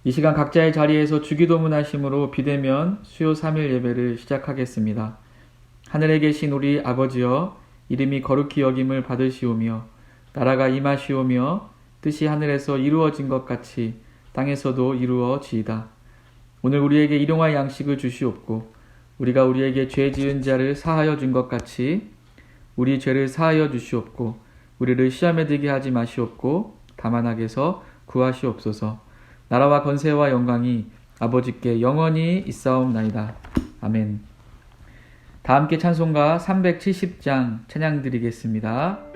이 시간 각자의 자리에서 주기도문 하심으로 비대면 수요 3일 예배를 시작하겠습니다. 하늘에 계신 우리 아버지여, 이름이 거룩히 여김을 받으시오며 나라가 임하시오며 뜻이 하늘에서 이루어진 것 같이 땅에서도 이루어지이다. 오늘 우리에게 일용할 양식을 주시옵고 우리가 우리에게 죄 지은 자를 사하여 준 것 같이 우리 죄를 사하여 주시옵고 우리를 시험에 들게 하지 마시옵고 다만 악에서 구하시옵소서. 나라와 권세와 영광이 아버지께 영원히 있사옵나이다. 아멘. 다 함께 찬송가 370장 찬양 드리겠습니다.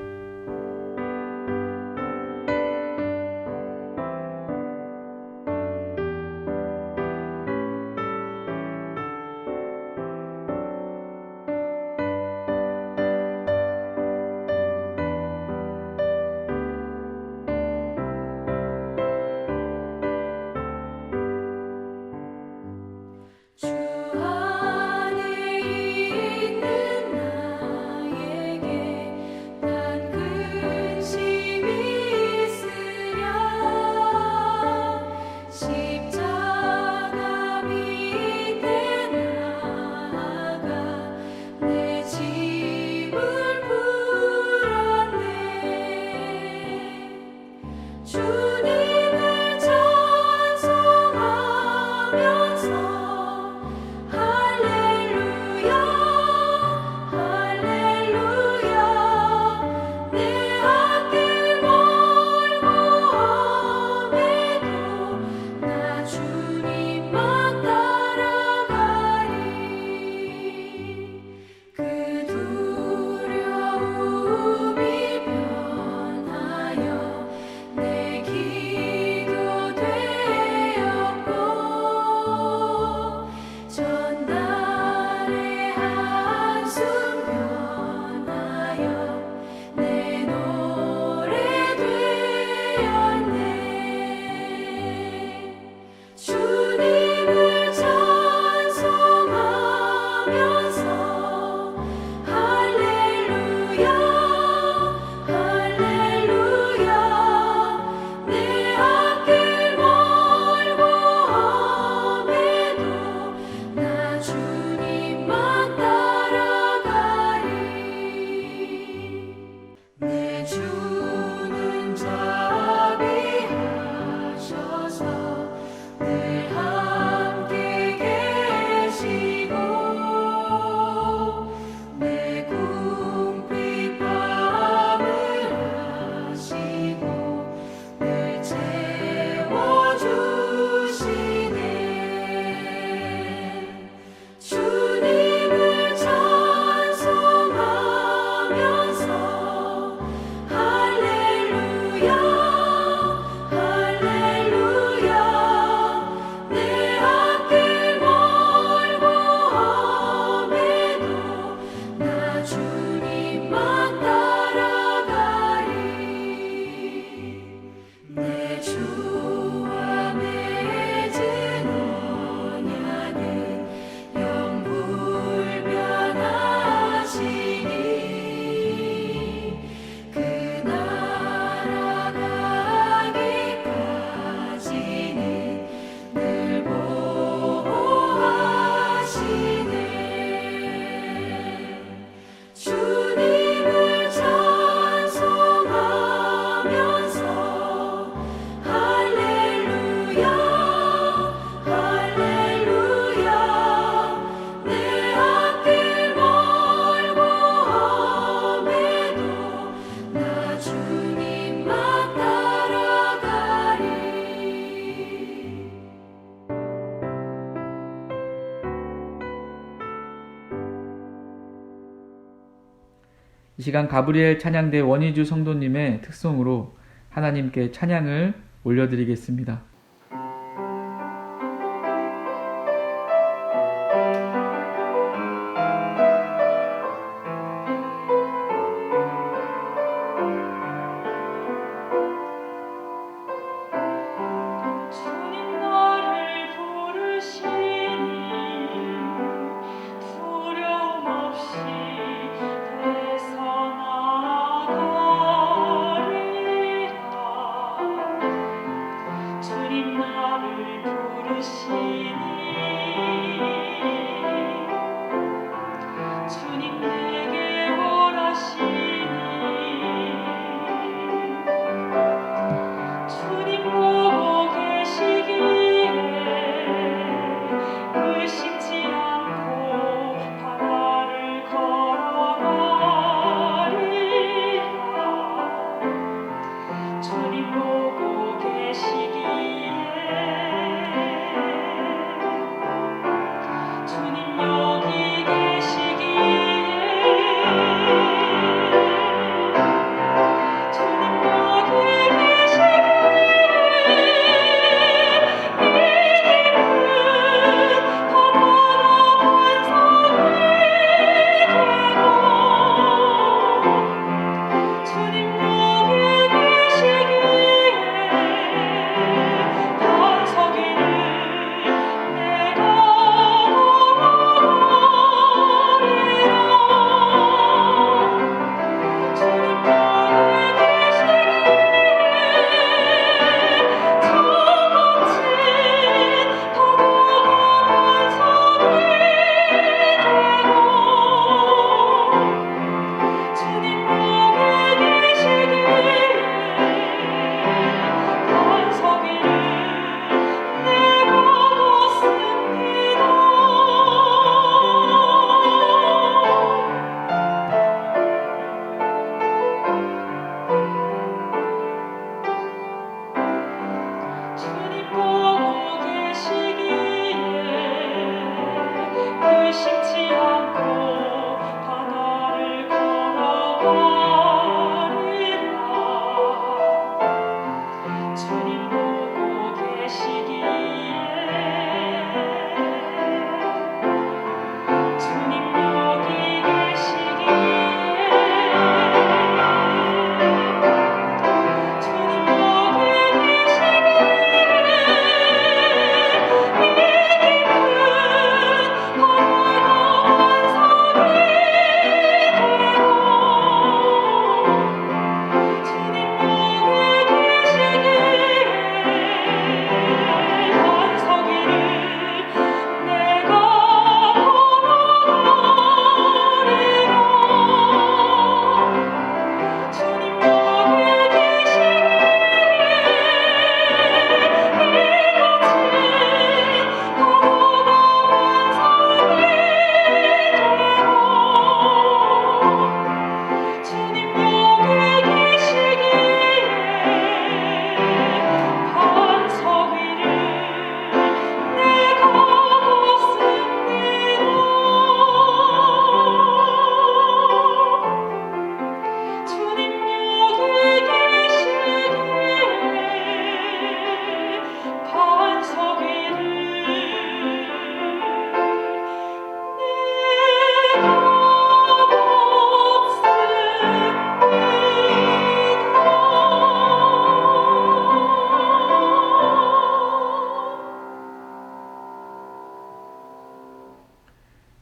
이 시간 가브리엘 찬양대 원희주 성도님의 특송으로 하나님께 찬양을 올려드리겠습니다. 주님 나를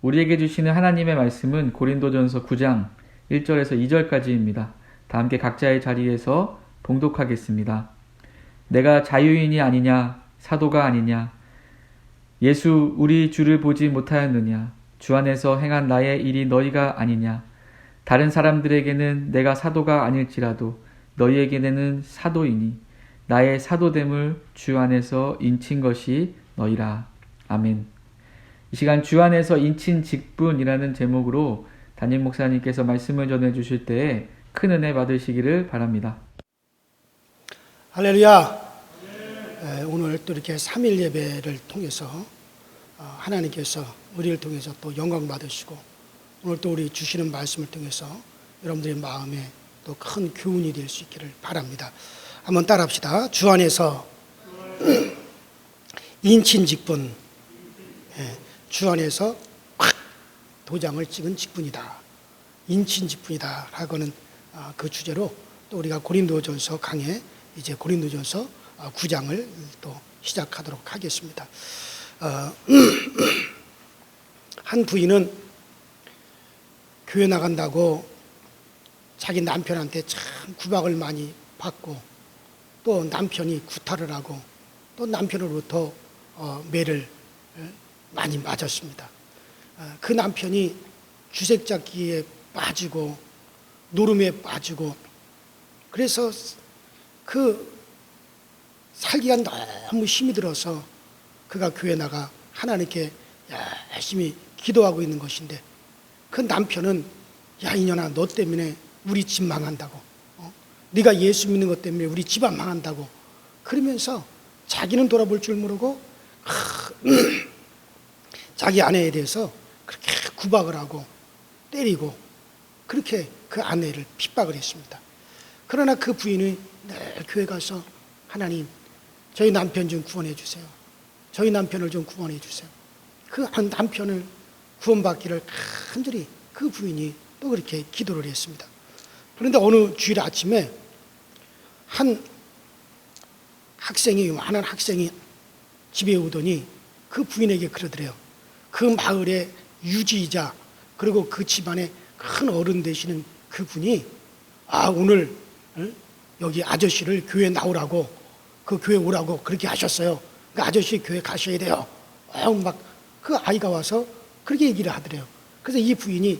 우리에게 주시는 하나님의 말씀은 고린도전서 9장 1절에서 2절까지입니다. 다 함께 각자의 자리에서 봉독하겠습니다. 내가 자유인이 아니냐, 사도가 아니냐, 예수 우리 주를 보지 못하였느냐, 주 안에서 행한 나의 일이 너희가 아니냐, 다른 사람들에게는 내가 사도가 아닐지라도 너희에게는 사도이니 나의 사도됨을 주 안에서 인친 것이 너희라. 아멘. 이 시간 주 안에서 인친 직분이라는 제목으로 담임 목사님께서 말씀을 전해주실 때에 큰 은혜 받으시기를 바랍니다. 할렐루야. 오늘 또 이렇게 3일 예배를 통해서 하나님께서 우리를 통해서 또 영광 받으시고 오늘 또 우리 주시는 말씀을 통해서 여러분들의 마음에 또 큰 교훈이 될 수 있기를 바랍니다. 한번 따라합시다. 주 안에서 인친 직분, 주 안에서 도장을 찍은 직분이다. 인친 직분이다. 라고는 그 주제로 또 우리가 고린도전서 강해 이제 고린도전서 9장을 또 시작하도록 하겠습니다. 한 부인은 교회 나간다고 자기 남편한테 참 구박을 많이 받고 또 남편이 구타를 하고 또 남편으로부터 매를 많이 맞았습니다. 그 남편이 주색잡기에 빠지고 노름에 빠지고 그래서 그 살기가 너무 힘이 들어서 그가 교회 나가 하나님께 열심히 기도하고 있는 것인데 그 남편은 야 이년아 너 때문에 우리 집 망한다고 네가 예수 믿는 것 때문에 우리 집안 망한다고 그러면서 자기는 돌아볼 줄 모르고 자기 아내에 대해서 그렇게 구박을 하고 때리고 그렇게 그 아내를 핍박을 했습니다. 그러나 그 부인이 늘 교회 가서 하나님 저희 남편 좀 구원해 주세요. 저희 남편을 좀 구원해 주세요. 그 남편을 구원받기를 간절히 그 부인이 또 그렇게 기도를 했습니다. 그런데 어느 주일 아침에 한 학생이 집에 오더니 그 부인에게 그러더래요. 그 마을의 유지이자 그리고 그 집안의 큰 어른 되시는 그 분이 오늘 여기 아저씨를 교회 나오라고 그 교회 오라고 그렇게 하셨어요. 그 아저씨 교회 가셔야 돼요. 막 그 아이가 와서 그렇게 얘기를 하더래요. 그래서 이 부인이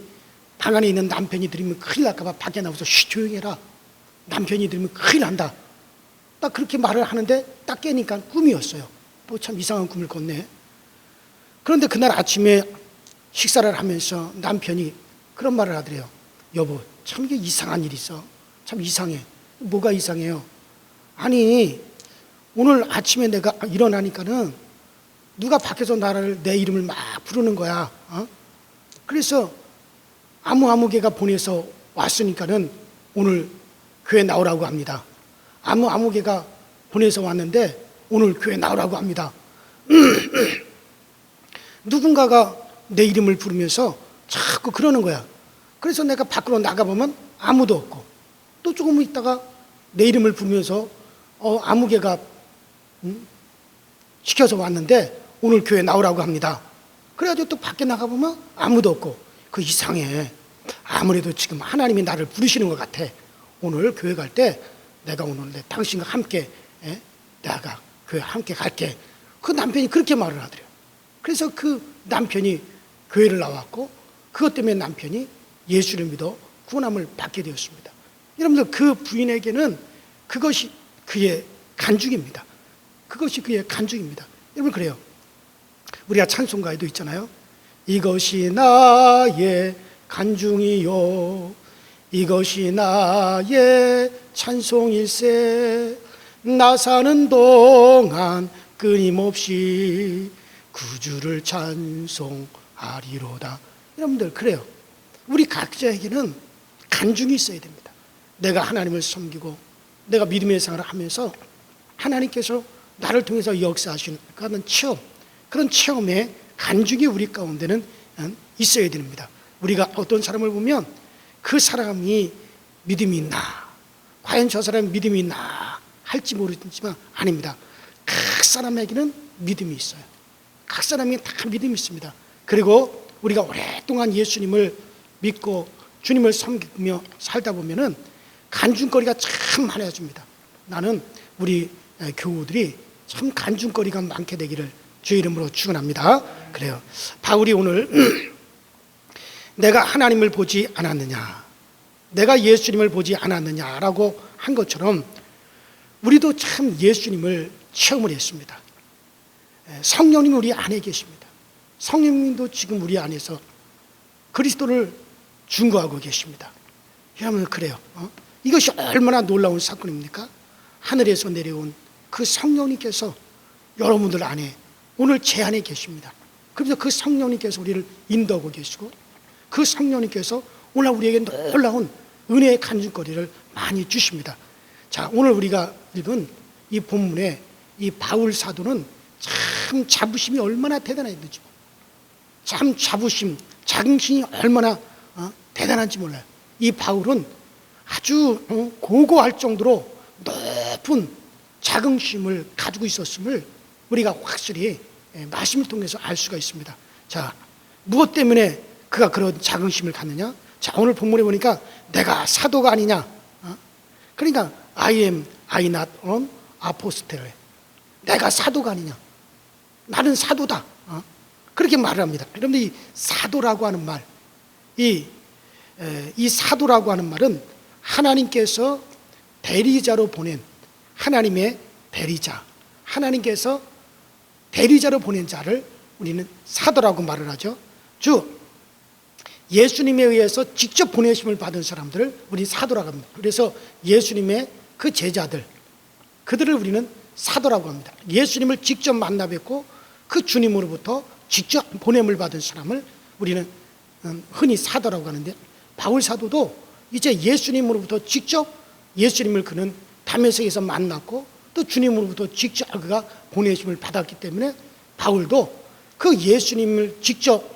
방 안에 있는 남편이 들으면 큰일 날까봐 밖에 나와서 조용히 해라. 남편이 들으면 큰일 난다. 딱 그렇게 말을 하는데 딱 깨니까 꿈이었어요. 또 참 이상한 꿈을 꿨네. 그런데 그날 아침에 식사를 하면서 남편이 그런 말을 하더래요. 여보, 참 이게 이상한 일이 있어. 참 이상해. 뭐가 이상해요? 아니, 오늘 아침에 내가 일어나니까는 누가 밖에서 내 이름을 막 부르는 거야. 그래서 아무개가 보내서 왔으니까는 오늘 교회 나오라고 합니다. 아무개가 보내서 왔는데 오늘 교회 나오라고 합니다. 누군가가 내 이름을 부르면서 자꾸 그러는 거야. 그래서 내가 밖으로 나가보면 아무도 없고 또 조금 있다가 내 이름을 부르면서 아무개가 시켜서 왔는데 오늘 교회 나오라고 합니다. 그래가지고 또 밖에 나가보면 아무도 없고 그 이상해. 아무래도 지금 하나님이 나를 부르시는 것 같아. 오늘 교회 갈 때 내가 오늘 당신과 함께 내가 교회 함께 갈게. 그 남편이 그렇게 말을 하더래요. 그래서 그 남편이 교회를 나왔고 그것 때문에 남편이 예수를 믿어 구원함을 받게 되었습니다. 여러분들 그 부인에게는 그것이 그의 간증입니다. 그것이 그의 간증입니다. 여러분 그래요. 우리가 찬송가에도 있잖아요. 이것이 나의 간증이요 이것이 나의 찬송일세 나 사는 동안 끊임없이 구주를 찬송하리로다. 여러분들 그래요. 우리 각자에게는 간증이 있어야 됩니다. 내가 하나님을 섬기고 내가 믿음의 생활을 하면서 하나님께서 나를 통해서 역사하시는 그런 체험, 그런 체험의 간증이 우리 가운데는 있어야 됩니다. 우리가 어떤 사람을 보면 그 사람이 믿음이 있나, 과연 저 사람이 믿음이 있나 할지 모르지만 아닙니다. 각 사람에게는 믿음이 있어요. 각 사람이 다 믿음이 있습니다. 그리고 우리가 오랫동안 예수님을 믿고 주님을 섬기며 살다 보면은 간증거리가 참 많아집니다. 나는 우리 교우들이 참 간증거리가 많게 되기를 주의 이름으로 축원합니다. 그래요. 바울이 오늘 내가 하나님을 보지 않았느냐, 내가 예수님을 보지 않았느냐라고 한 것처럼 우리도 참 예수님을 체험을 했습니다. 성령님이 우리 안에 계십니다. 성령님도 지금 우리 안에서 그리스도를 증거하고 계십니다. 여러분 그래요. 이것이 얼마나 놀라운 사건입니까? 하늘에서 내려온 그 성령님께서 여러분들 안에 오늘 제 안에 계십니다. 그래서 그 성령님께서 우리를 인도하고 계시고 그 성령님께서 오늘 우리에게 놀라운 은혜의 간증거리를 많이 주십니다. 자, 오늘 우리가 읽은 이 본문에 이 바울 사도는 참 자부심이 얼마나 대단했는지, 참 자부심, 자긍심이 얼마나 대단한지 몰라요. 이 바울은 아주 고고할 정도로 높은 자긍심을 가지고 있었음을 우리가 확실히 말씀을 통해서 알 수가 있습니다. 자, 무엇 때문에 그가 그런 자긍심을 갖느냐? 자, 오늘 본문에 보니까 내가 사도가 아니냐? 그러니까 I not an apostle. 내가 사도가 아니냐? 나는 사도다. 그렇게 말을 합니다. 여러분들 이 사도라고 하는 말, 이 사도라고 하는 말은 하나님께서 대리자로 보낸 하나님의 대리자, 하나님께서 대리자로 보낸 자를 우리는 사도라고 말을 하죠. 즉 예수님에 의해서 직접 보내심을 받은 사람들을 우리 사도라고 합니다. 그래서 예수님의 그 제자들, 그들을 우리는 사도라고 합니다. 예수님을 직접 만나 뵙고 그 주님으로부터 직접 보냄을 받은 사람을 우리는 흔히 사도라고 하는데, 바울 사도도 이제 예수님으로부터 직접 예수님을 그는 다메섹에서 만났고 또 주님으로부터 직접 그가 보내심을 받았기 때문에 바울도 그 예수님을 직접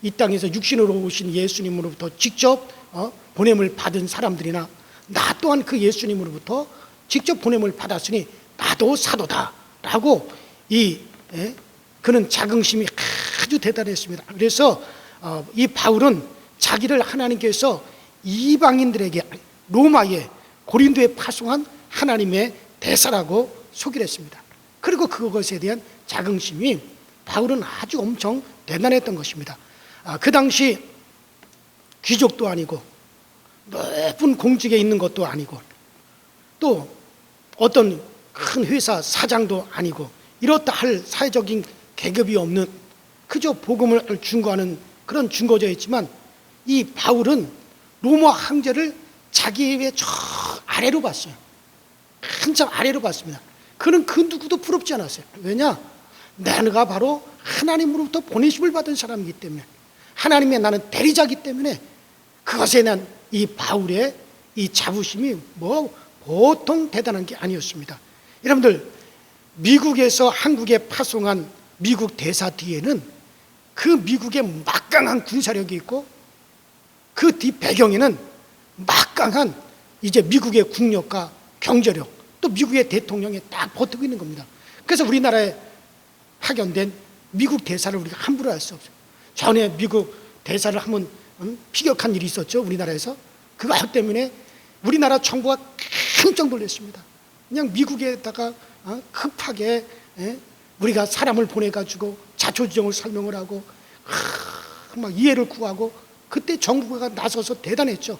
이 땅에서 육신으로 오신 예수님으로부터 직접 보냄을 받은 사람들이나 나 또한 그 예수님으로부터 직접 보냄을 받았으니 나도 사도다라고 그는 자긍심이 아주 대단했습니다. 그래서 이 바울은 자기를 하나님께서 이방인들에게 로마에 고린도에 파송한 하나님의 대사라고 소개를 했습니다. 그리고 그것에 대한 자긍심이 바울은 아주 엄청 대단했던 것입니다. 그 당시 귀족도 아니고 높은 공직에 있는 것도 아니고 또 어떤 큰 회사 사장도 아니고 이렇다 할 사회적인 계급이 없는 그저 복음을 증거하는 그런 증거자였지만 이 바울은 로마 황제를 자기의 저 아래로 봤어요. 한참 아래로 봤습니다. 그는 그 누구도 부럽지 않았어요. 왜냐? 내가 바로 하나님으로부터 보내심을 받은 사람이기 때문에, 하나님의 나는 대리자이기 때문에 그것에 대한 이 바울의 이 자부심이 뭐 보통 대단한 게 아니었습니다. 여러분들, 미국에서 한국에 파송한 미국 대사 뒤에는 그 미국의 막강한 군사력이 있고 그 뒤 배경에는 막강한 이제 미국의 국력과 경제력, 또 미국의 대통령이 딱 버티고 있는 겁니다. 그래서 우리나라에 파견된 미국 대사를 우리가 함부로 할 수 없어요. 전에 미국 대사를 한번 피격한 일이 있었죠, 우리나라에서. 그거 때문에 우리나라 정부가 깜짝 놀랐습니다. 그냥 미국에다가 급하게 우리가 사람을 보내가지고 자초지종을 설명을 하고 막 이해를 구하고 그때 정부가 나서서 대단했죠.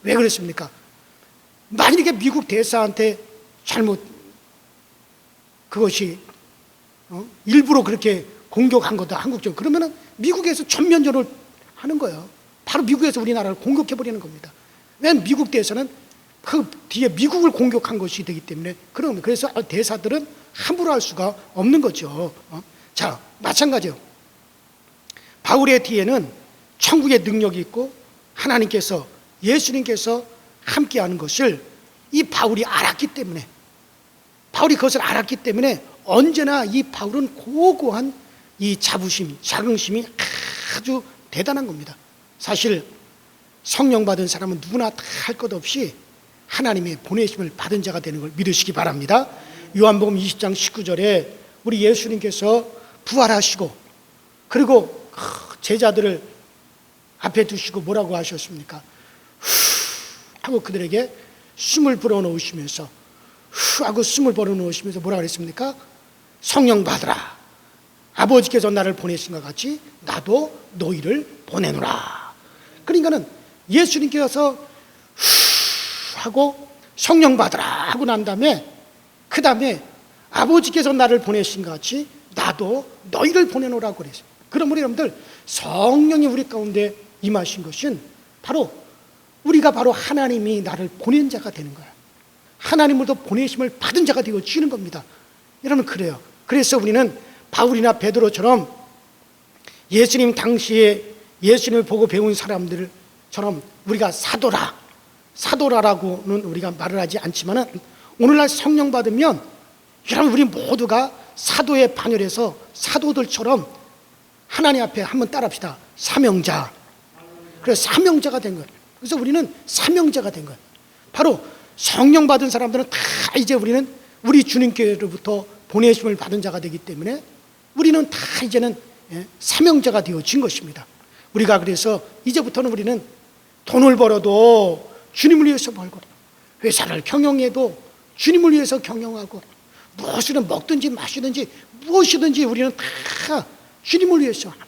왜 그랬습니까? 만약에 미국 대사한테 잘못 그것이 일부러 그렇게 공격한 거다, 한국적, 그러면은 미국에서 전면전을 하는 거예요. 바로 미국에서 우리나라를 공격해버리는 겁니다. 왜? 미국 대사는 그 뒤에 미국을 공격한 것이 되기 때문에. 그래서 대사들은 함부로 할 수가 없는 거죠. 자, 마찬가지요. 바울의 뒤에는 천국의 능력이 있고 하나님께서, 예수님께서 함께하는 것을 이 바울이 알았기 때문에, 바울이 그것을 알았기 때문에 언제나 이 바울은 고고한 이 자부심, 자긍심이 아주 대단한 겁니다. 사실 성령 받은 사람은 누구나 다 할 것 없이 하나님의 보내심을 받은 자가 되는 걸 믿으시기 바랍니다. 요한복음 20장 19절에 우리 예수님께서 부활하시고 그리고 제자들을 앞에 두시고 뭐라고 하셨습니까? 하고 그들에게 숨을 불어넣으시면서 하고 숨을 불어넣으시면서 뭐라고 그랬습니까? 성령 받으라. 아버지께서 나를 보내신 것 같이 나도 너희를 보내노라. 그러니까는 예수님께서 하고 성령 받으라 하고 난 다음에 그 다음에 아버지께서 나를 보내신 것 같이 나도 너희를 보내노라고 그랬어요. 그러므로 여러분들, 성령이 우리 가운데 임하신 것은 바로 우리가 바로 하나님이 나를 보낸 자가 되는 거예요. 하나님으로부터 보내심을 받은 자가 되어지는 겁니다. 여러분, 그래요. 그래서 우리는 바울이나 베드로처럼 예수님 당시에 예수님을 보고 배운 사람들처럼 우리가 사도라라고는 우리가 말을 하지 않지만 오늘날 성령 받으면 여러분, 우리 모두가 사도의 반열에서 사도들처럼 하나님 앞에 한번 따라합시다. 사명자. 그래서 사명자가 된 거예요. 그래서 우리는 사명자가 된 거예요. 바로 성령 받은 사람들은 다 이제 우리는 우리 주님께로부터 보내심을 받은 자가 되기 때문에 우리는 다 이제는 사명자가 되어진 것입니다. 우리가 그래서 이제부터는 우리는 돈을 벌어도 주님을 위해서 벌고, 회사를 경영해도 주님을 위해서 경영하고, 무엇이든 먹든지 마시든지 무엇이든지 우리는 다 주님을 위해서 하는,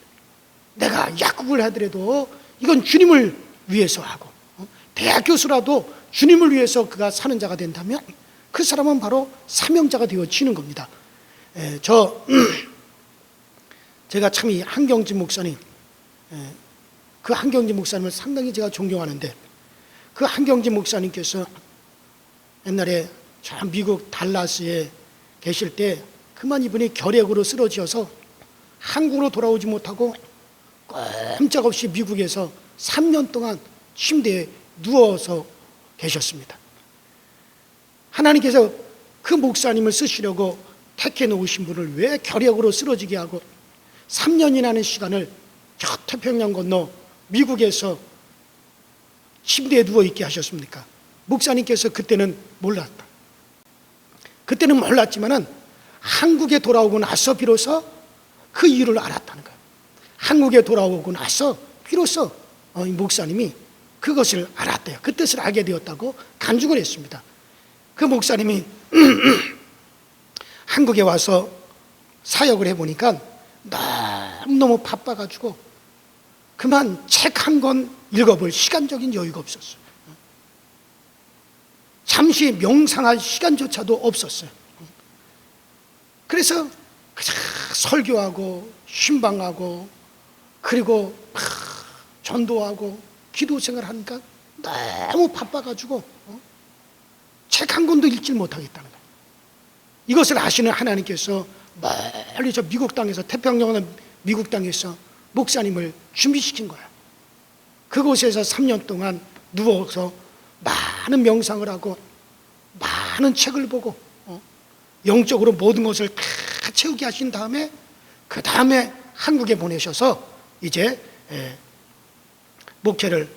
내가 약국을 하더라도 이건 주님을 위해서 하고, 대학 교수라도 주님을 위해서 그가 사는 자가 된다면 그 사람은 바로 사명자가 되어지는 겁니다. 제가 참 이 한경진 목사님, 그 한경진 목사님을 상당히 제가 존경하는데, 그 한경진 목사님께서 옛날에 저 미국 달라스에 계실 때 그만 이분이 결핵으로 쓰러져서 한국으로 돌아오지 못하고 꼼짝없이 미국에서 3년 동안 침대에 누워서 계셨습니다. 하나님께서 그 목사님을 쓰시려고 택해 놓으신 분을 왜 결핵으로 쓰러지게 하고 3년이라는 시간을 저 태평양 건너 미국에서 침대에 누워있게 하셨습니까? 목사님께서 그때는 몰랐다. 그때는 몰랐지만은 한국에 돌아오고 나서 비로소 그 이유를 알았다는 거예요. 한국에 돌아오고 나서 비로소 이 목사님이 그것을 알았대요. 그 뜻을 알게 되었다고 간증을 했습니다. 그 목사님이 한국에 와서 사역을 해보니까 너무너무 바빠가지고 그만 책 한 권 읽어볼 시간적인 여유가 없었어요. 잠시 명상할 시간조차도 없었어요. 그래서 그냥 설교하고 신방하고 그리고 전도하고 기도 생활하니까 너무 바빠가지고 책 한 권도 읽질 못하겠다는 거예요. 이것을 아시는 하나님께서 멀리 저 미국 땅에서, 태평양 미국 땅에서 목사님을 준비시킨 거예요. 그곳에서 3년 동안 누워서 많은 명상을 하고 많은 책을 보고 영적으로 모든 것을 다 채우게 하신 다음에 그 다음에 한국에 보내셔서 이제 목회를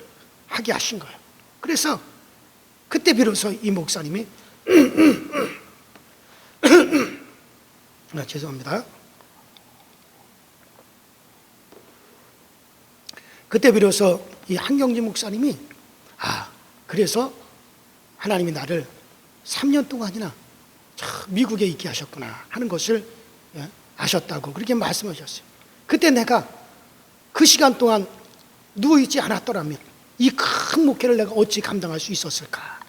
하게 하신 거예요. 그래서 그때 비로소 이 목사님이 죄송합니다. 그때 비로소 이 한경진 목사님이 그래서 하나님이 나를 3년 동안이나 미국에 있게 하셨구나 하는 것을 아셨다고 그렇게 말씀하셨어요. 그때 내가 그 시간 동안 누워있지 않았더라면 이 큰 목회를 내가 어찌 감당할 수 있었을까?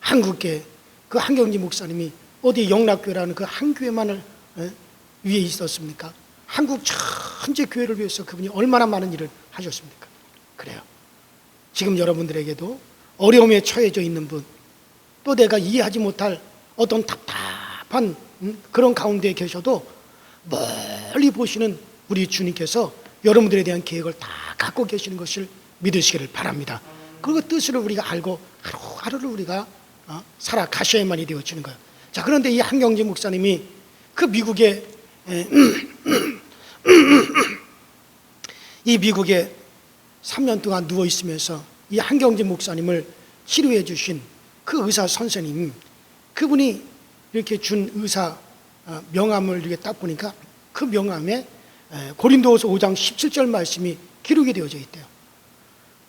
한국에 그 한경진 목사님이 어디 영락교회라는 그 한 교회만을 위에 있었습니까? 한국 전체 교회를 위해서 그분이 얼마나 많은 일을 하셨습니까? 그래요. 지금 여러분들에게도 어려움에 처해져 있는 분, 또 내가 이해하지 못할 어떤 답답한 그런 가운데 계셔도 멀리 보시는 우리 주님께서 여러분들에 대한 계획을 다 갖고 계시는 것을 믿으시기를 바랍니다. 그리고 뜻을 우리가 알고 하루하루를 우리가 살아가셔야만이 되어지는 거예요. 자, 그런데 이 한경진 목사님이 그 미국에 이 미국에 3년 동안 누워 있으면서 이 한경진 목사님을 치료해 주신 그 의사 선생님, 그분이 이렇게 준 의사 명함을 이렇게 딱 보니까 그 명함에 고린도후서 5장 17절 말씀이 기록이 되어져 있대요.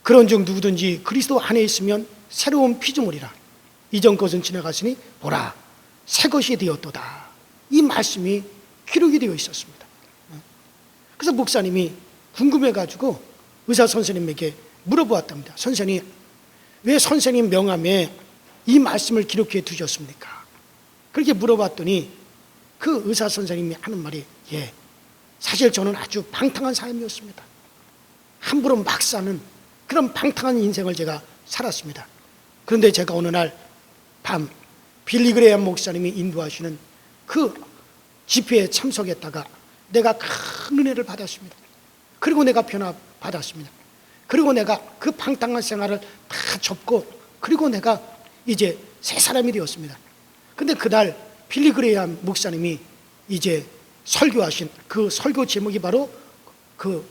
그런즉 누구든지 그리스도 안에 있으면 새로운 피조물이라. 이전 것은 지나갔으니 보라 새 것이 되었도다. 이 말씀이 기록이 되어 있었습니다. 그래서 목사님이 궁금해가지고 의사 선생님에게 물어보았답니다. 선생님, 왜 선생님 명함에 이 말씀을 기록해 두셨습니까? 그렇게 물어봤더니 그 의사 선생님이 하는 말이 사실 저는 아주 방탕한 삶이었습니다. 함부로 막 사는 그런 방탕한 인생을 제가 살았습니다. 그런데 제가 어느 날 밤 빌리그레이엄 목사님이 인도하시는 그 집회에 참석했다가 내가 큰 은혜를 받았습니다. 그리고 내가 변화받았습니다. 그리고 내가 그 방탕한 생활을 다 접고 그리고 내가 이제 새 사람이 되었습니다. 근데 그날 빌리그레이엄 목사님이 이제 설교하신 그 설교 제목이 바로 그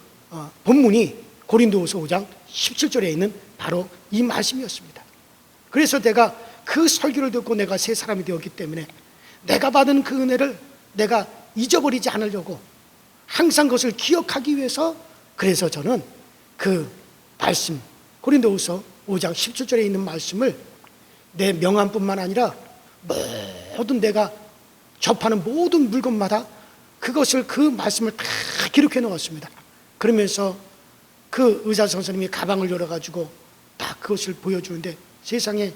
본문이 고린도후서 5장 17절에 있는 바로 이 말씀이었습니다. 그래서 내가 그 설교를 듣고 내가 새 사람이 되었기 때문에 내가 받은 그 은혜를 내가 잊어버리지 않으려고 항상 그것을 기억하기 위해서 그래서 저는 그 말씀 고린도후서 5장 17절에 있는 말씀을 내 명함뿐만 아니라 모든 내가 접하는 모든 물건마다 그것을 그 말씀을 다 기록해 놓았습니다. 그러면서 그 의사 선생님이 가방을 열어가지고 다 그것을 보여주는데 세상에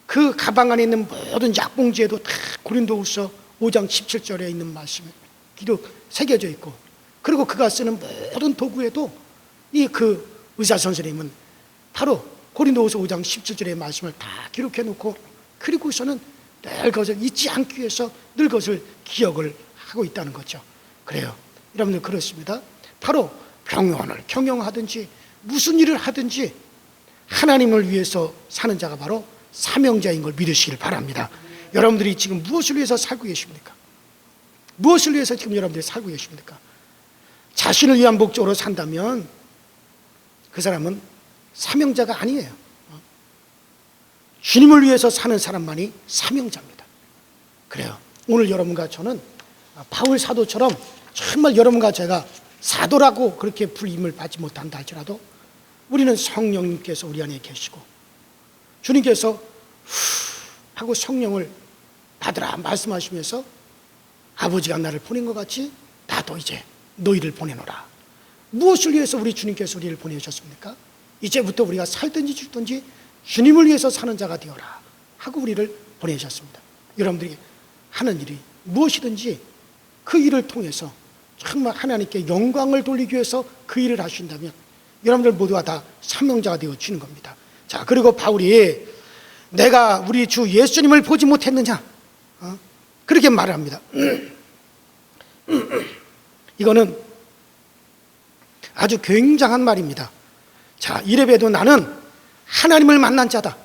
그 가방 안에 있는 모든 약봉지에도 다 고린도후서 5장 17절에 있는 말씀이 기록 새겨져 있고, 그리고 그가 쓰는 모든 도구에도 이 그 의사 선생님은 바로 고린도후서 5장 17절의 말씀을 다 기록해 놓고, 그리고서는 늘 그것을 잊지 않기 위해서 늘 그것을 기억을 하고 있다는 거죠. 그래요, 여러분들 그렇습니다. 바로 병원을 경영하든지 무슨 일을 하든지 하나님을 위해서 사는 자가 바로 사명자인 걸 믿으시길 바랍니다. 여러분들이 지금 무엇을 위해서 살고 계십니까? 무엇을 위해서 지금 여러분들이 살고 계십니까? 자신을 위한 목적으로 산다면 그 사람은 사명자가 아니에요. 주님을 위해서 사는 사람만이 사명자입니다. 그래요, 오늘 여러분과 저는 바울 사도처럼 정말 여러분과 제가 사도라고 그렇게 불림을 받지 못한다 할지라도 우리는 성령님께서 우리 안에 계시고 주님께서 후 하고 성령을 받으라 말씀하시면서 아버지가 나를 보낸 것 같이 나도 이제 너희를 보내노라. 무엇을 위해서 우리 주님께서 우리를 보내셨습니까? 이제부터 우리가 살든지 죽든지 주님을 위해서 사는 자가 되어라 하고 우리를 보내셨습니다. 여러분들이 하는 일이 무엇이든지 그 일을 통해서 정말 하나님께 영광을 돌리기 위해서 그 일을 하신다면 여러분들 모두가 다 사명자가 되어지는 겁니다. 자, 그리고 바울이 내가 우리 주 예수님을 보지 못했느냐 그렇게 말을 합니다. 이거는 아주 굉장한 말입니다. 자, 이래봬도 나는 하나님을 만난 자다.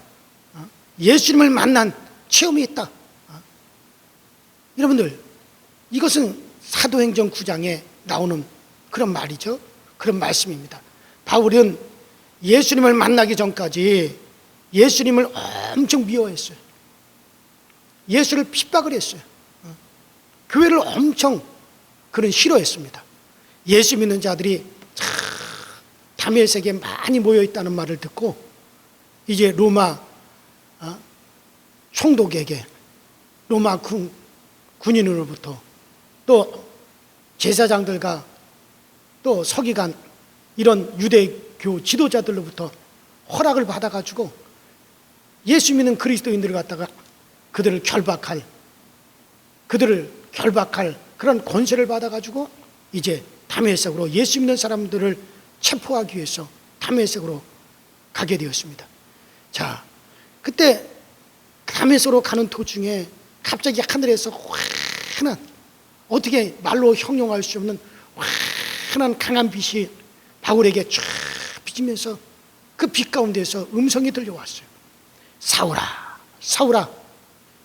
예수님을 만난 체험이 있다. 여러분들, 이것은 사도행전 9장에 나오는 그런 말이죠. 그런 말씀입니다. 바울은 예수님을 만나기 전까지 예수님을 엄청 미워했어요. 예수를 핍박을 했어요. 교회를 엄청 그런 싫어했습니다. 예수 믿는 자들이 다메섹에 많이 모여있다는 말을 듣고 이제 로마 총독에게, 로마 군인으로부터 또 제사장들과 또 서기관 이런 유대교 지도자들로부터 허락을 받아가지고 예수 믿는 그리스도인들을 갖다가 그들을 결박할 그런 권세를 받아가지고 이제 다메섹으로 예수 믿는 사람들을 체포하기 위해서 다메섹으로 가게 되었습니다. 자, 그때 다메섹으로 가는 도중에 갑자기 하늘에서 환한, 어떻게 말로 형용할 수 없는 환한 강한 빛이 바울에게 쫙 비치면서 그 빛 가운데서 음성이 들려왔어요. 사울아, 사울아,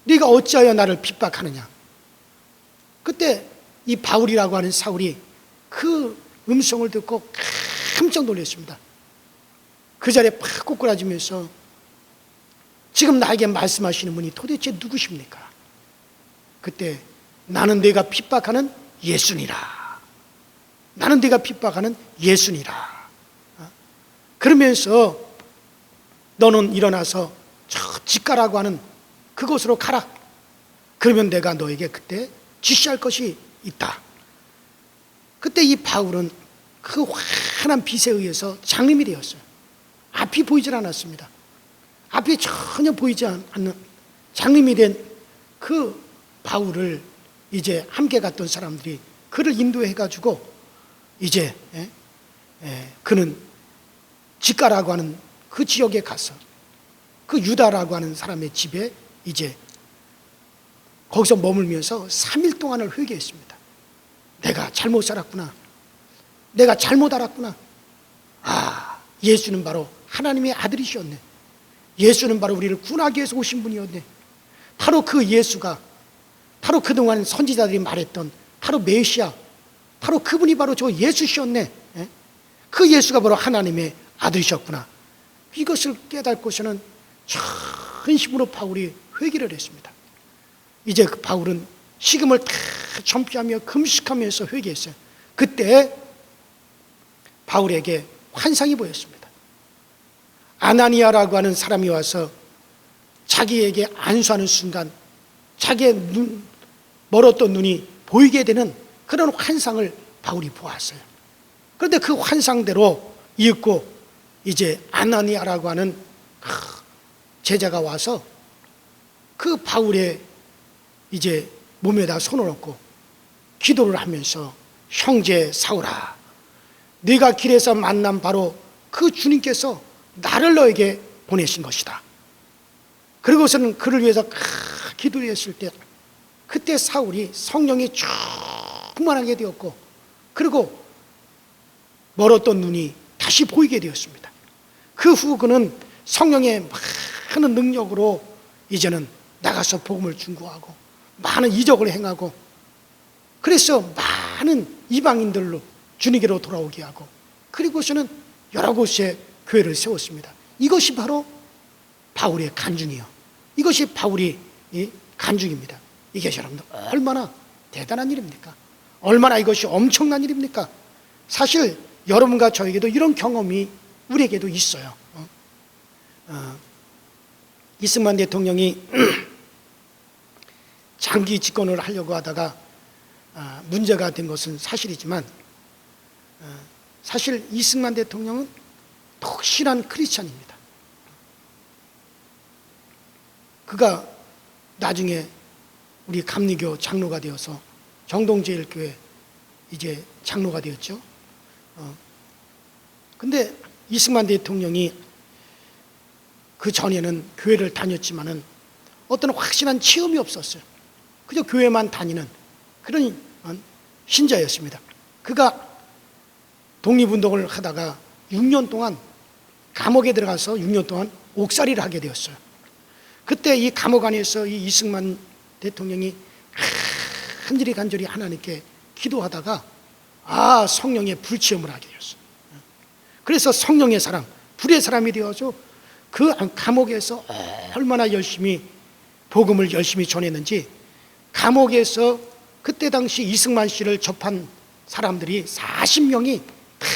네가 어찌하여 나를 핍박하느냐. 그때 이 바울이라고 하는 사울이 그 음성을 듣고 깜짝 놀랐습니다. 그 자리에 팍 꼬꾸라지면서 지금 나에게 말씀하시는 분이 도대체 누구십니까? 그때 나는 네가 핍박하는 예수니라. 나는 네가 핍박하는 예수니라. 그러면서 너는 일어나서 저 직가라고 하는 그곳으로 가라. 그러면 내가 너에게 그때 지시할 것이 있다. 그때 이 바울은 그 환한 빛에 의해서 장림이 되었어요. 앞이 보이질 않았습니다. 앞이 전혀 보이지 않는 장림이 된 그 바울을 이제 함께 갔던 사람들이 그를 인도해가지고 이제 그는 직가라고 하는 그 지역에 가서 그 유다라고 하는 사람의 집에 이제 거기서 머물면서 3일 동안을 회개했습니다. 내가 잘못 살았구나. 내가 잘못 알았구나. 아, 예수는 바로 하나님의 아들이셨네. 예수는 바로 우리를 구원하기 위해서 오신 분이었네. 바로 그 예수가, 바로 그동안 선지자들이 말했던 바로 메시아, 바로 그분이 바로 저 예수셨네. 그 예수가 바로 하나님의 아들이셨구나. 이것을 깨닫고서는 전심으로 바울이 회개를 했습니다. 이제 그 바울은 식음을 다 전폐하며 금식하면서 회개했어요. 그때 바울에게 환상이 보였습니다. 아나니아라고 하는 사람이 와서 자기에게 안수하는 순간 자기의 멀었던 눈이 보이게 되는 그런 환상을 바울이 보았어요. 그런데 그 환상대로 읽고 이제 아나니아라고 하는 제자가 와서 그 바울의 이제 몸에다 손을 얹고 기도를 하면서 형제 사울아, 네가 길에서 만난 바로 그 주님께서 나를 너에게 보내신 것이다. 그리고서는 그를 위해서 기도했을 때 그때 사울이 성령이 충만하게 되었고 그리고 멀었던 눈이 다시 보이게 되었습니다. 그 후 그는 성령의 많은 능력으로 이제는 나가서 복음을 전구하고 많은 이적을 행하고 그래서 많은 이방인들로 주님께로 돌아오게 하고 그리고서는 여러 곳에 교회를 세웠습니다. 이것이 바로 바울의 간증이요. 이것이 바울의 간증입니다. 이게 여러분들 얼마나 대단한 일입니까? 얼마나 이것이 엄청난 일입니까? 사실 여러분과 저에게도 이런 경험이 우리에게도 있어요. 이승만 대통령이 장기 집권을 하려고 하다가 문제가 된 것은 사실이지만 사실 이승만 대통령은 독실한 크리스찬입니다. 그가 나중에 우리 감리교 장로가 되어서 정동제일교회 이제 장로가 되었죠. 근데 이승만 대통령이 그 전에는 교회를 다녔지만은 어떤 확실한 체험이 없었어요. 그저 교회만 다니는 그런 신자였습니다. 그가 독립운동을 하다가 6년 동안 감옥에 들어가서 6년 동안 옥살이를 하게 되었어요. 그때 이 감옥 안에서 이 이승만 대통령이 간절히 하나님께 기도하다가 성령의 불체험을 하게 되었어요. 그래서 성령의 사람, 불의 사람이 되어서 그 감옥에서 얼마나 열심히 복음을 열심히 전했는지 감옥에서 그때 당시 이승만 씨를 접한 사람들이 40명이 다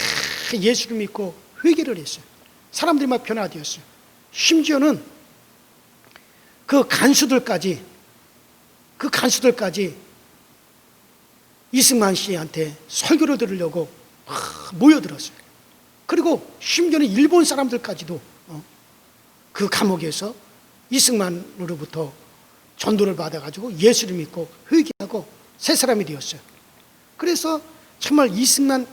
예수를 믿고 회개를 했어요. 사람들이 막 변화되었어요. 심지어는 그 간수들까지 이승만 씨한테 설교를 들으려고 모여들었어요. 그리고 심지어는 일본 사람들까지도 그 감옥에서 이승만으로부터 전도를 받아가지고 예수를 믿고 회개하고 새 사람이 되었어요. 그래서 정말 이승만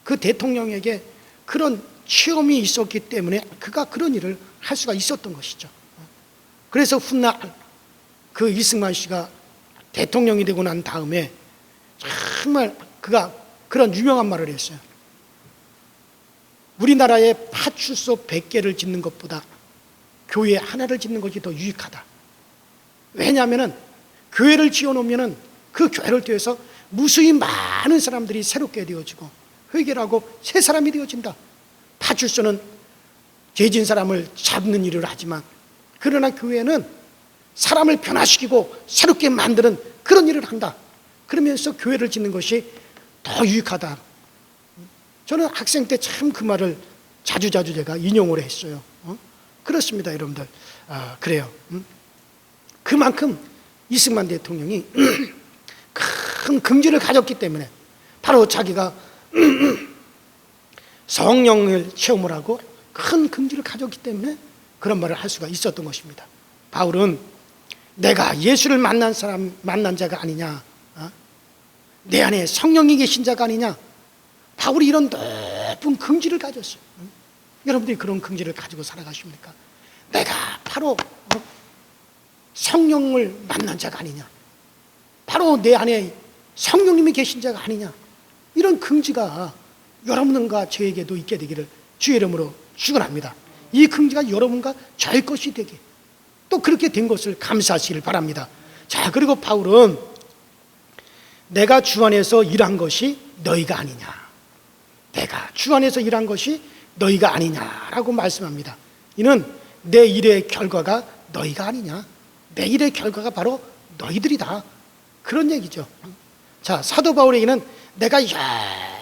그 대통령에게 그런 체험이 있었기 때문에 그가 그런 일을 할 수가 있었던 것이죠. 그래서 훗날 그 이승만 씨가 대통령이 되고 난 다음에 정말 그가 그런 유명한 말을 했어요. 우리나라에 파출소 100개를 짓는 것보다 교회 하나를 짓는 것이 더 유익하다. 왜냐하면 교회를 지어놓으면 그 교회를 통해서 무수히 많은 사람들이 새롭게 되어지고 회개를 하고 새 사람이 되어진다. 파출소는 죄진 사람을 잡는 일을 하지만 그러나 교회는 사람을 변화시키고 새롭게 만드는 그런 일을 한다. 그러면서 교회를 짓는 것이 더 유익하다. 저는 학생 때 참 그 말을 자주 제가 인용을 했어요. 그렇습니다, 여러분들. 그래요. 그만큼 이승만 대통령이 큰 긍지를 가졌기 때문에 바로 자기가 성령을 체험을 하고 큰 긍지를 가졌기 때문에 그런 말을 할 수가 있었던 것입니다. 바울은 내가 예수를 만난 자가 아니냐, 내 안에 성령이 계신 자가 아니냐, 바울이 이런 높은 긍지를 가졌어요. 여러분들이 그런 긍지를 가지고 살아가십니까? 내가 바로 성령을 만난 자가 아니냐, 바로 내 안에 성령님이 계신 자가 아니냐, 이런 긍지가 여러분과 저에게도 있게 되기를 주의 이름으로 축원합니다. 이 긍지가 여러분과 저의 것이 되게, 또 그렇게 된 것을 감사하시길 바랍니다. 자, 그리고 바울은 내가 주 안에서 일한 것이 너희가 아니냐, 내가 주 안에서 일한 것이 너희가 아니냐라고 말씀합니다. 이는 내 일의 결과가 너희가 아니냐, 내 일의 결과가 바로 너희들이다, 그런 얘기죠. 자, 사도 바울에게는 내가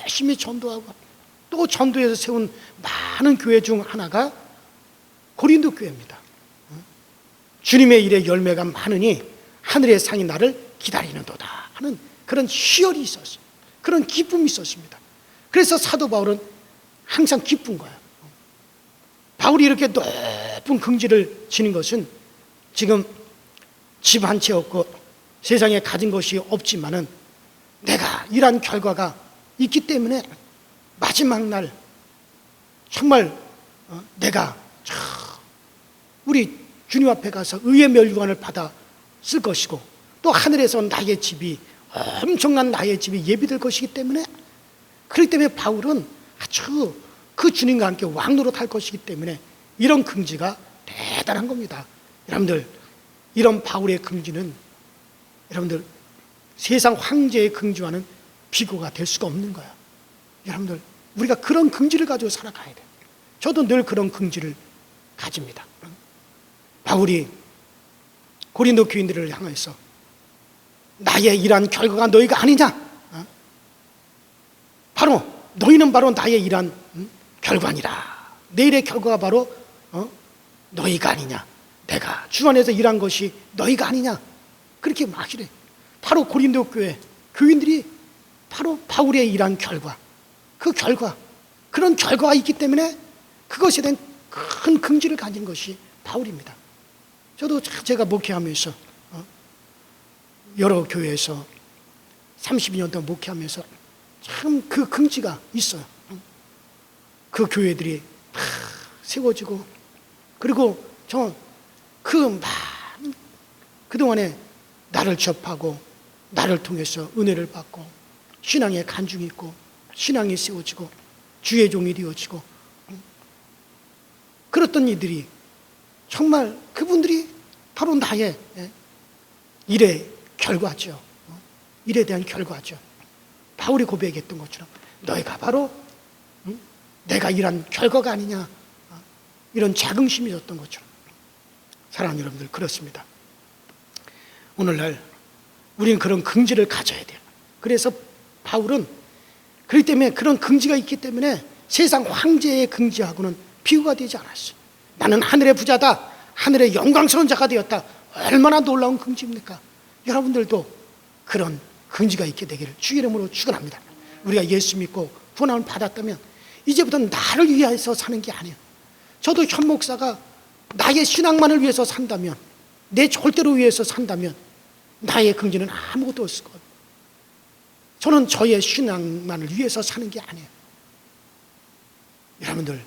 열심히 전도하고 또 전도해서 세운 많은 교회 중 하나가 고린도 교회입니다. 주님의 일에 열매가 많으니 하늘의 상이 나를 기다리는도다 하는 그런 희열이 있었어요. 그런 기쁨이 있었습니다. 그래서 사도 바울은 항상 기쁜 거예요. 바울이 이렇게 높은 긍지를 지닌 것은 지금 집 한 채 없고 세상에 가진 것이 없지만은 내가 일한 결과가 있기 때문에 마지막 날 정말 내가 우리 주님 앞에 가서 의의 멸류관을 받아 쓸 것이고 또 하늘에서 나의 집이 엄청난 나의 집이 예비될 것이기 때문에 그렇기 때문에 바울은 아주 그 주님과 함께 왕노릇 할 것이기 때문에 이런 긍지가 대단한 겁니다. 여러분들 이런 바울의 긍지는 여러분들 세상 황제의 긍지와는 비교가 될 수가 없는 거야. 여러분들 우리가 그런 긍지를 가지고 살아가야 돼. 저도 늘 그런 긍지를 가집니다. 바울이 고린도 교인들을 향해서 나의 일한 결과가 너희가 아니냐? 바로 너희는 바로 나의 일한 결과니라. 내 일의 결과가 바로 너희가 아니냐? 내가 주 안에서 일한 것이 너희가 아니냐? 그렇게 말이래. 바로 고린도 교회 교인들이 바로 바울의 일한 결과, 그 결과, 그런 결과가 있기 때문에 그것에 대한 큰 긍지를 가진 것이 바울입니다. 저도 제가 목회하면서 여러 교회에서 32년 동안 목회하면서 참 그 긍지가 있어요. 그 교회들이 다 세워지고 그리고 저 그동안에 나를 접하고 나를 통해서 은혜를 받고 신앙에 간증이 있고 신앙이 세워지고 주의 종이 되어지고 그랬던 이들이 정말 그분들이 바로 나의 일의 결과죠. 일에 대한 결과죠. 바울이 고백했던 것처럼 너희가 바로 내가 일한 결과가 아니냐 이런 자긍심이 있었던 것처럼 사랑하는 여러분들 그렇습니다. 오늘날 우리는 그런 긍지를 가져야 돼요. 그래서 바울은 그렇기 때문에 그런 긍지가 있기 때문에 세상 황제의 긍지하고는 비교가 되지 않았어요. 나는 하늘의 부자다. 하늘의 영광스러운 자가 되었다. 얼마나 놀라운 긍지입니까? 여러분들도 그런 긍지가 있게 되기를 주의 이름으로 축원합니다. 우리가 예수 믿고 구원함을 받았다면 이제부터는 나를 위해서 사는 게 아니에요. 저도 현 목사가 나의 신앙만을 위해서 산다면 내 절대로 위해서 산다면 나의 긍지는 아무것도 없을 거예요. 저는 저의 신앙만을 위해서 사는 게 아니에요. 여러분들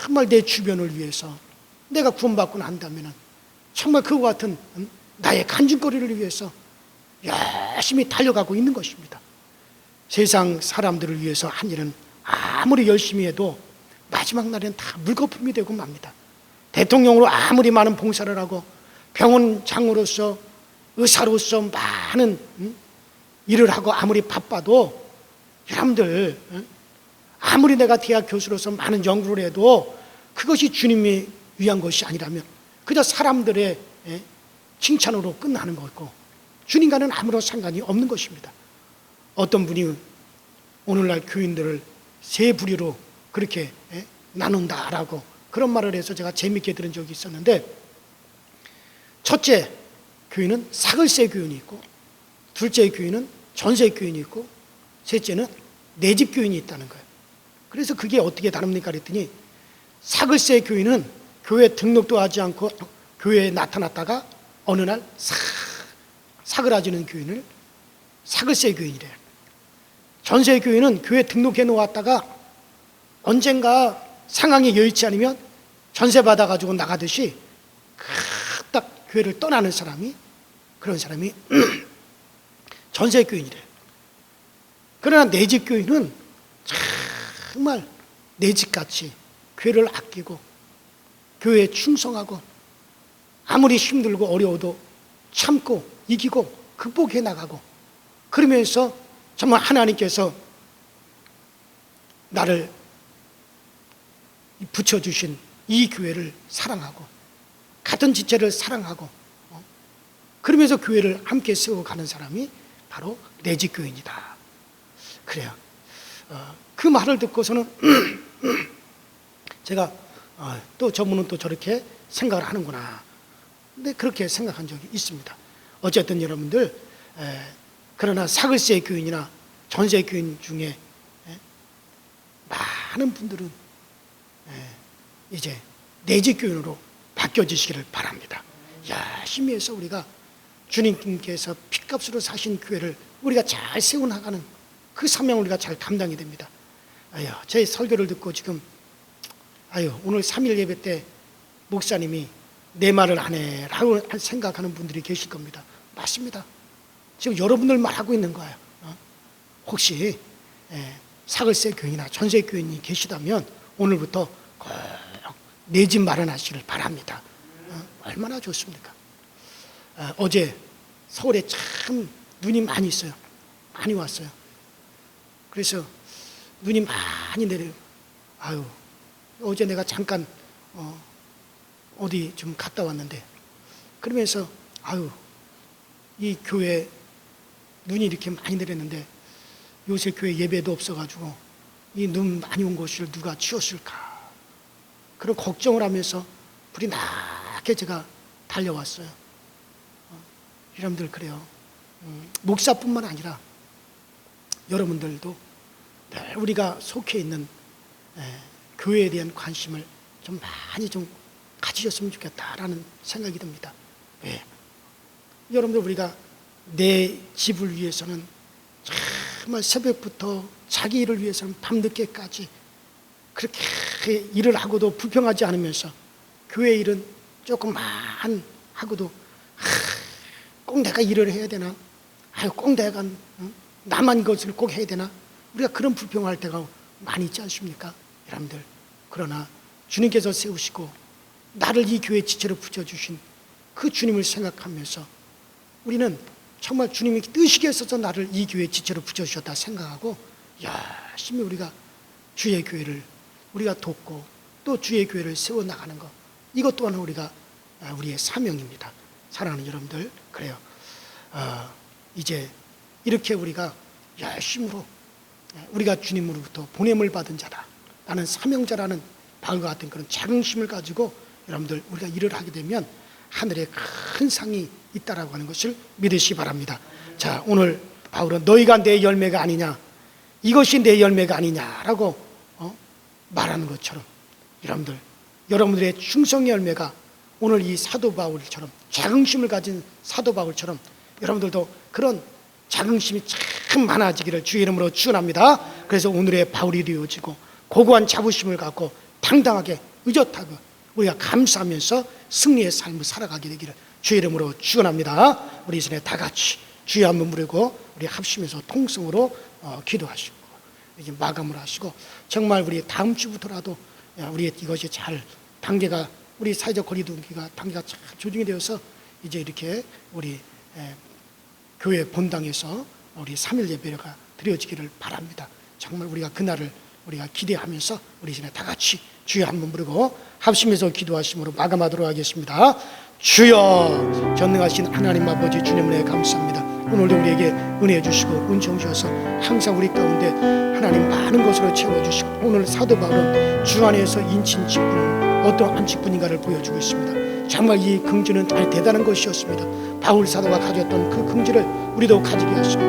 정말 내 주변을 위해서 내가 구원받고 난다면 정말 그와 같은 나의 간증거리를 위해서 열심히 달려가고 있는 것입니다. 세상 사람들을 위해서 한 일은 아무리 열심히 해도 마지막 날에는 다 물거품이 되고 맙니다. 대통령으로 아무리 많은 봉사를 하고 병원장으로서 의사로서 많은 일을 하고 아무리 바빠도 여러분들 아무리 내가 대학 교수로서 많은 연구를 해도 그것이 주님이 위한 것이 아니라면 그저 사람들의 칭찬으로 끝나는 거고 주님과는 아무런 상관이 없는 것입니다. 어떤 분이 오늘날 교인들을 세 부류로 그렇게 나눈다라고 그런 말을 해서 제가 재밌게 들은 적이 있었는데 첫째 교인은 사글세 교인이 있고 둘째 교인은 전세 교인이 있고 셋째는 내집 교인이 있다는 거예요. 그래서 그게 어떻게 다릅니까 그랬더니 사글세 교인은 교회 등록도 하지 않고 교회에 나타났다가 어느 날 사그라지는 교인을 사글세 교인이래요. 전세 교인은 교회 등록해 놓았다가 언젠가 상황이 여의치 않으면 전세 받아가지고 나가듯이 딱 교회를 떠나는 사람이 그런 사람이 전세 교인이래요. 그러나 내집 교인은 정말 내집같이 교회를 아끼고 교회에 충성하고 아무리 힘들고 어려워도 참고 이기고 극복해 나가고 그러면서 정말 하나님께서 나를 붙여주신 이 교회를 사랑하고 같은 지체를 사랑하고 그러면서 교회를 함께 세워가는 사람이 바로 내집 교인이다. 그래요. 그 말을 듣고서는 제가 또 저분은 또 저렇게 생각을 하는구나. 근데 그렇게 생각한 적이 있습니다. 어쨌든 여러분들, 그러나 사글세 교인이나 전세 교인 중에 많은 분들은 이제 내집 교인으로 바뀌어지시기를 바랍니다. 열심히 해서 우리가 주님께서 핏값으로 사신 교회를 우리가 잘 세워나가는 그 사명을 우리가 잘 감당이 됩니다. 제 설교를 듣고 지금 오늘 3일 예배 때 목사님이 내 말을 안 해라고 생각하는 분들이 계실 겁니다. 맞습니다. 지금 여러분들 말하고 있는 거예요. 혹시 사글세 교인이나 전세 교인이 계시다면 오늘부터 꼭 내 집 마련하시길 바랍니다. 얼마나 좋습니까? 어제 서울에 참 눈이 많이 있어요. 많이 왔어요. 그래서 눈이 많이 내려요. 어제 내가 잠깐 어디 좀 갔다 왔는데, 그러면서 이 교회 눈이 이렇게 많이 내렸는데 요새 교회 예배도 없어가지고 이 눈 많이 온 곳을 누가 치웠을까, 그런 걱정을 하면서 불이 나게 제가 달려왔어요. 여러분들, 그래요. 목사뿐만 아니라 여러분들도 우리가 속해 있는 교회에 대한 관심을 좀 많이 좀 가지셨으면 좋겠다라는 생각이 듭니다. 왜? 여러분들, 우리가 내 집을 위해서는 정말 새벽부터 자기 일을 위해서는 밤늦게까지 그렇게 일을 하고도 불평하지 않으면서 교회 일은 조금만 하고도 꼭 내가 일을 해야 되나? 꼭 내가 나만 것을 꼭 해야 되나? 우리가 그런 불평할 때가 많이 있지 않습니까? 여러분들, 그러나 주님께서 세우시고 나를 이 교회 지체로 붙여주신 그 주님을 생각하면서 우리는 정말 주님이 뜻이게 있어서 나를 이 교회 지체로 붙여주셨다 생각하고 열심히 우리가 주의 교회를 우리가 돕고 또 주의 교회를 세워나가는 것, 이것 또한 우리의 사명입니다. 사랑하는 여러분들, 그래요. 이제 이렇게 우리가 열심으로 우리가 주님으로부터 보냄을 받은 자다, 나는 사명자라는 바울과 같은 그런 자긍심을 가지고 여러분들 우리가 일을 하게 되면 하늘에 큰 상이 있다라고 하는 것을 믿으시기 바랍니다. 자, 오늘 바울은 너희가 내 열매가 아니냐, 이것이 내 열매가 아니냐라고 말하는 것처럼 여러분들의 충성의 열매가 오늘 이 사도 바울처럼 자긍심을 가진 사도 바울처럼 여러분들도 그런 자긍심이 참 많아지기를 주의 이름으로 축원합니다. 그래서 오늘의 바울이 되어지고 고고한 자부심을 갖고 당당하게 의젓하고 우리가 감사하면서 승리의 삶을 살아가게 되기를 주의 이름으로 축원합니다. 우리 이전에 다 같이 주여 한번 부르고 우리 합심해서 통성으로 기도하시고 이제 마감을 하시고, 정말 우리 다음 주부터라도 우리 이것이 잘 단계가, 우리 사회적 거리두기가 단계가 잘 조정이 되어서 이제 이렇게 우리 교회 본당에서 우리 3일 예배가 드려지기를 바랍니다. 정말 우리가 그날을 우리가 기대하면서 우리 이제 다 같이 주여 한번 부르고 합심해서 기도하심으로 마감하도록 하겠습니다. 주여, 전능하신 하나님 아버지 주님 은혜 감사합니다. 오늘도 우리에게 은혜 주시고 은총 주셔서 항상 우리 가운데 하나님 많은 것으로 채워주시고, 오늘 사도 바울은 주 안에서 인친 직분은 어떠한 직분인가를 보여주고 있습니다. 정말 이 긍지는 정말 대단한 것이었습니다. 바울 사도가 가졌던 그 긍지를 우리도 가지게 하시고,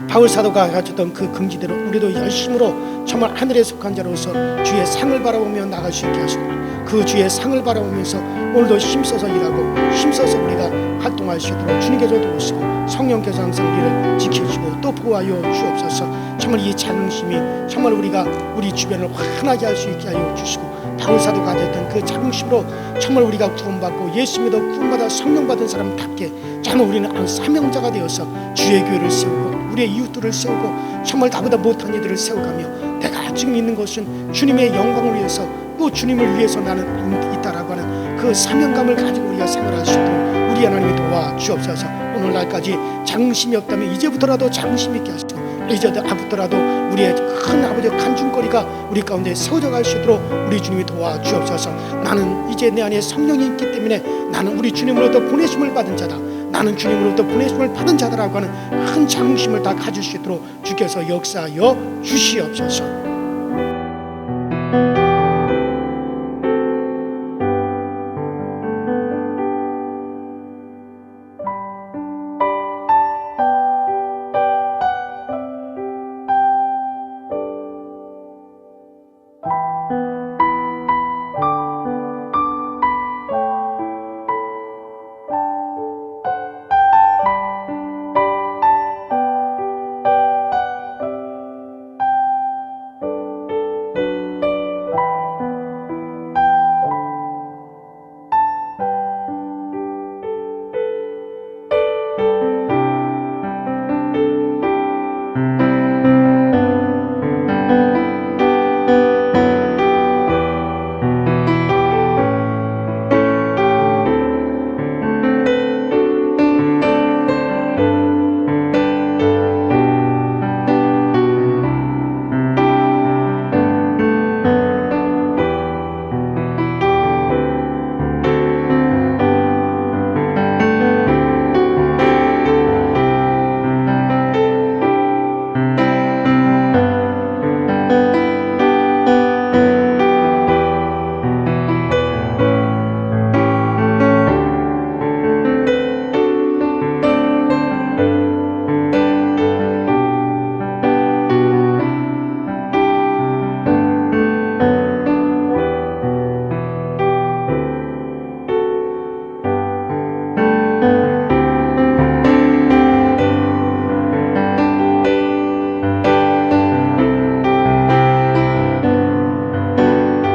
바울 사도가 가졌던 그 긍지대로 우리도 열심으로 정말 하늘에 속한 자로서 주의 상을 바라보며 나갈 수 있게 하시고, 그 주의 상을 바라보면서 오늘도 힘써서 일하고 힘써서 우리가 활동할 수 있도록 주님께서 도우시고 성령께서 항상 우리를 지켜주시고 또 보호하여 주옵소서. 정말 이 자긍심이 정말 우리가 우리 주변을 환하게 할 수 있게 하여 주시고, 바울 사도가 가졌던 그 자긍심으로 정말 우리가 구원받고 예수 믿어 구원받아 성령 받은 사람답게 정말 우리는 사명자가 되어서 주의 교회를 세우고 우리의 이웃들을 세우고 정말 나보다 못한 이들을 세워가며 내가 지금 있는 것은 주님의 영광을 위해서 또 주님을 위해서 나는 있다라고 하는 그 사명감을 가지고 우리가 생활할 수 있도록 우리 하나님이 도와주옵소서. 오늘날까지 자긍심이 없다면 이제부터라도 자긍심 있게 하시고, 이제부터라도 우리의 큰 아버지의 간증거리가 우리 가운데 세워져 갈 수 있도록 우리 주님이 도와주옵소서. 나는 이제 내 안에 성령이 있기 때문에 나는 우리 주님으로부터 보내심을 받은 자다, 나는 주님으로부터 보내심을 받은 자다라고 하는 큰 자긍심을 다 가질 수 있도록 주께서 역사하여 주시옵소서.